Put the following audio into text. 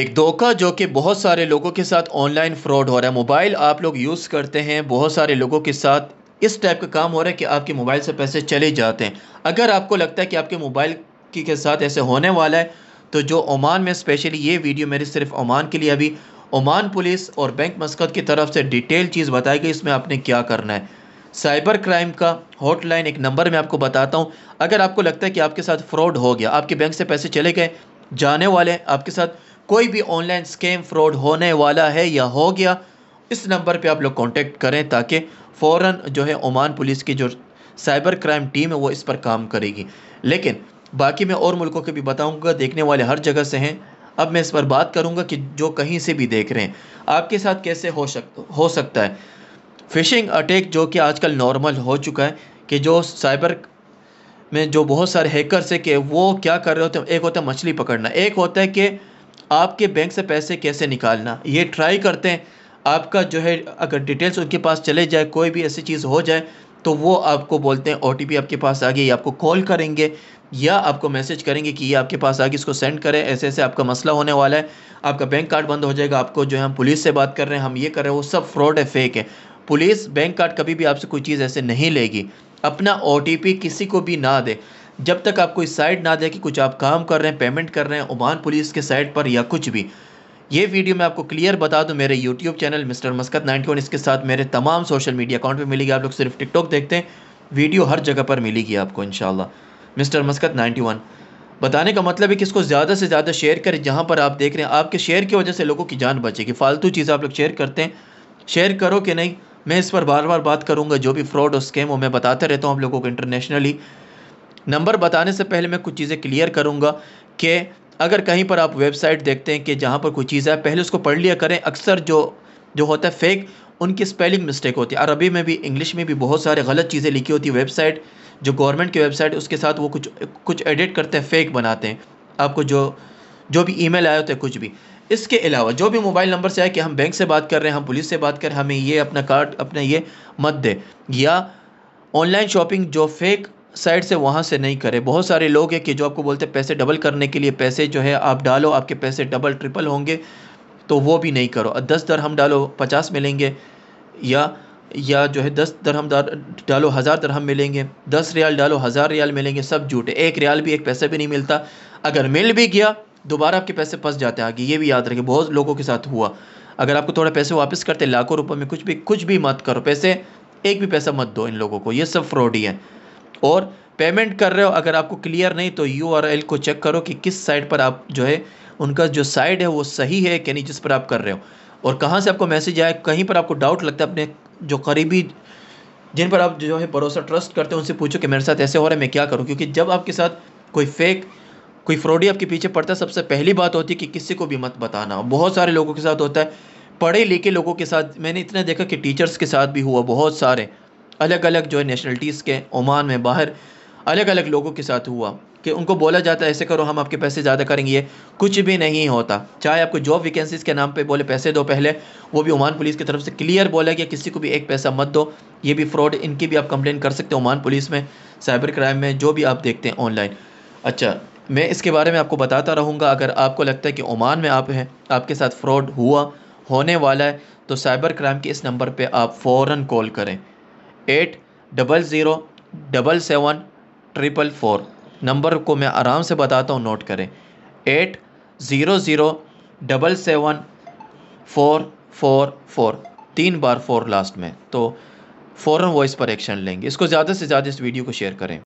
एक धोखा जो कि बहुत सारे लोगों के साथ ऑनलाइन फ्रॉड हो रहा है। मोबाइल आप लोग यूज़ करते हैं, बहुत सारे लोगों के साथ इस टाइप का काम हो रहा है कि आपके मोबाइल से पैसे चले जाते हैं। अगर आपको लगता है कि आपके मोबाइल के साथ ऐसे होने वाला है, तो जो ओमान में स्पेशली ये वीडियो मेरी सिर्फ ओमान के लिए, अभी ओमान पुलिस और बैंक मस्कत की तरफ से डिटेल चीज़ बताई गई, इसमें आपने क्या करना है। साइबर क्राइम का हॉटलाइन एक नंबर मैं आपको बताता हूँ। अगर आपको लगता है कि आपके साथ फ्रॉड हो गया, आपके बैंक से पैसे चले गए, जाने वाले हैं, आपके साथ कोई भी ऑनलाइन स्कैम फ्रॉड होने वाला है या हो गया, इस नंबर पे आप लोग कांटेक्ट करें ताकि फ़ौरन जो है ओमान पुलिस की जो साइबर क्राइम टीम है वो इस पर काम करेगी। लेकिन बाकी मैं और मुल्कों के भी बताऊंगा, देखने वाले हर जगह से हैं। अब मैं इस पर बात करूंगा कि जो कहीं से भी देख रहे हैं, आपके साथ कैसे हो सकता है। फिशिंग अटैक जो कि आजकल नॉर्मल हो चुका है, कि जो साइबर में जो बहुत सारे हैकर्स है कि वो क्या कर रहे होते हैं, एक होता है मछली पकड़ना, एक होता है कि आपके बैंक से पैसे कैसे निकालना। ये ट्राई करते हैं, आपका जो है अगर डिटेल्स उनके पास चले जाए, कोई भी ऐसी चीज़ हो जाए, तो वो आपको बोलते हैं ओटीपी आपके पास आ गया, या आपको कॉल करेंगे या आपको मैसेज करेंगे कि ये आपके पास आ गया, इसको सेंड करें, ऐसे ऐसे आपका मसला होने वाला है, आपका बैंक कार्ड बंद हो जाएगा, आपको जो है हम पुलिस से बात कर रहे हैं, हम ये कर रहे हैं। वो सब फ्रॉड है, फेक है। पुलिस बैंक कार्ड कभी भी आपसे कोई चीज़ ऐसे नहीं लेगी। अपना ओटीपी किसी को भी ना दे, जब तक आप कोई साइट ना दें कि कुछ आप काम कर रहे हैं, पेमेंट कर रहे हैं ओमान पुलिस के साइट पर या कुछ भी। ये वीडियो मैं आपको क्लियर बता दूं, मेरे यूट्यूब चैनल मिस्टर मस्कत 91, इसके साथ मेरे तमाम सोशल मीडिया अकाउंट पे मिलेगी। आप लोग सिर्फ टिकटॉक देखते हैं, वीडियो हर जगह पर मिलेगी आपको इंशाल्लाह। मिस्टर मस्कत 91 बताने का मतलब है कि इसको ज़्यादा से ज़्यादा शेयर करें। जहाँ पर आप देख रहे हैं, आपके शेयर की वजह से लोगों की जान बचेगी। फालतू चीज़ आप लोग शेयर करते हैं, शेयर करो कि नहीं, मैं इस पर बार बार बात करूँगा। जो भी फ्रॉड और स्कैम हो मैं बताते रहता हूँ आप लोगों को इंटरनेशनली। नंबर बताने से पहले मैं कुछ चीज़ें क्लियर करूँगा कि अगर कहीं पर आप वेबसाइट देखते हैं कि जहाँ पर कोई चीज़ है, पहले उसको पढ़ लिया करें। अक्सर जो जो होता है फेक, उनकी स्पेलिंग मिस्टेक होती है। अरबी में भी इंग्लिश में भी बहुत सारे गलत चीज़ें लिखी होती है। वेबसाइट जो गवर्नमेंट की वेबसाइट, उसके साथ वो कुछ कुछ एडिट करते हैं, फेक बनाते हैं। आपको जो जो भी ईमेल आया होता है, कुछ भी। इसके अलावा जो भी मोबाइल नंबर से आए कि हम बैंक से बात कर रहे हैं, हम पुलिस से बात कर रहे हैं, हमें ये अपना कार्ड अपना ये मत दे, या ऑनलाइन शॉपिंग जो फेक साइट से वहाँ से नहीं करे। बहुत सारे लोग हैं कि जो आपको बोलते हैं पैसे डबल करने के लिए, पैसे जो है आप डालो, आपके पैसे डबल ट्रिपल होंगे, तो वो भी नहीं करो। 10 दरहम डालो 50 मिलेंगे, या जो है 10 दरहम डालो 1000 दरहम मिलेंगे, 10 रियाल डालो 1000 रियाल मिलेंगे। सब झूठे, एक रियाल भी, एक पैसा भी नहीं मिलता। अगर मिल भी गया, दोबारा आपके पैसे फंस जाते हैं आगे। ये भी याद रखें, बहुत लोगों के साथ हुआ। अगर आपको थोड़ा पैसे वापस करते, लाखों रुपए में कुछ भी मत करो, पैसे एक भी पैसा मत दो इन लोगों को, ये सब फ्रॉड ही है। और पेमेंट कर रहे हो, अगर आपको क्लियर नहीं, तो यूआरएल को चेक करो कि किस साइट पर आप जो है, उनका जो साइट है वो सही है कि नहीं जिस पर आप कर रहे हो, और कहाँ से आपको मैसेज आए। कहीं पर आपको डाउट लगता है, अपने जो करीबी, जिन पर आप जो है भरोसा ट्रस्ट करते हैं, उनसे पूछो कि मेरे साथ ऐसे हो रहा है, मैं क्या करूँ। क्योंकि जब आपके साथ कोई फेक, कोई फ्रॉडी आपके पीछे पड़ता है, सबसे पहली बात होती है कि किसी को भी मत बताना। बहुत सारे लोगों के साथ होता है, पढ़े लिखे लोगों के साथ। मैंने इतना देखा कि टीचर्स के साथ भी हुआ, बहुत सारे अलग अलग जो है नेशनलिटीज़ के, ओमान में बाहर अलग अलग लोगों के साथ हुआ कि उनको बोला जाता है ऐसे करो, हम आपके पैसे ज़्यादा करेंगे। ये कुछ भी नहीं होता। चाहे आपको जॉब वैकेंसीज़ के नाम पे बोले पैसे दो पहले, वो भी ओमान पुलिस की तरफ से क्लियर बोला गया किसी को भी एक पैसा मत दो। ये भी फ्रॉड, इनकी भी आप कंप्लेन कर सकते हो ओमान पुलिस में, साइबर क्राइम में, जो भी आप देखते हैं ऑनलाइन। अच्छा, मैं इसके बारे में आपको बताता रहूँगा। अगर आपको लगता है कि ओमान में आप हैं, आपके साथ फ्रॉड हुआ, होने वाला है, तो साइबर क्राइम के इस नंबर पर आप फ़ौरन कॉल करें। 80007744। नंबर को मैं आराम से बताता हूँ, नोट करें। 8000774444, 3 बार 4 लास्ट में। तो फ़ौरन वो इस पर एक्शन लेंगे। इसको ज़्यादा से ज़्यादा इस वीडियो को शेयर करें।